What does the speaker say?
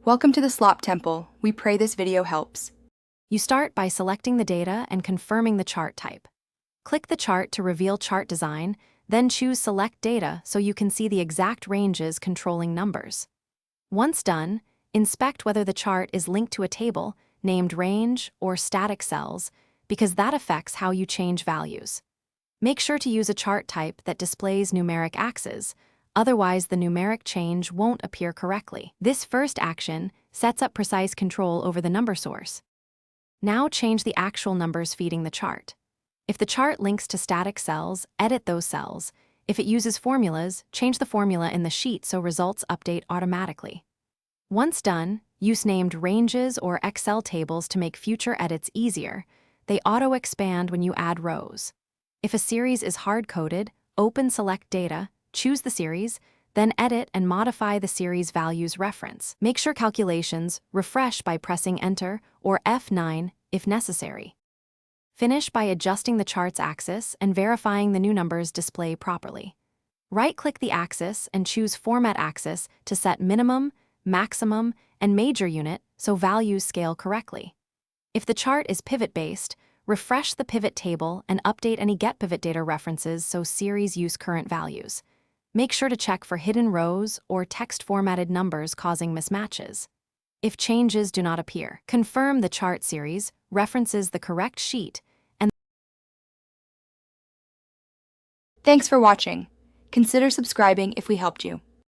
Welcome to the Slop Temple. We pray this video helps. You start by selecting the data and confirming the chart type. Click the chart to reveal chart design, then choose Select Data so you can see the exact ranges controlling numbers. Once done, inspect whether the chart is linked to a table named Range or Static Cells, because that affects how you change values. Make sure to use a chart type that displays numeric axes, otherwise the numeric change won't appear correctly. This first action sets up precise control over the number source. Now change the actual numbers feeding the chart. If the chart links to static cells, edit those cells. If it uses formulas, change the formula in the sheet so results update automatically. Once done, use named ranges or Excel tables to make future edits easier. They auto-expand when you add rows. If a series is hard-coded, open Select Data, choose the series, then edit and modify the series values reference. Make sure calculations refresh by pressing Enter or F9 if necessary. Finish by adjusting the chart's axis and verifying the new numbers display properly. Right-click the axis and choose Format Axis to set minimum, maximum, and major unit so values scale correctly. If the chart is pivot-based, refresh the pivot table and update any GetPivot data references so series use current values. Make sure to check for hidden rows or text-formatted numbers causing mismatches. If changes do not appear, confirm the chart series references the correct sheet and Thanks for watching. Consider subscribing if we helped you.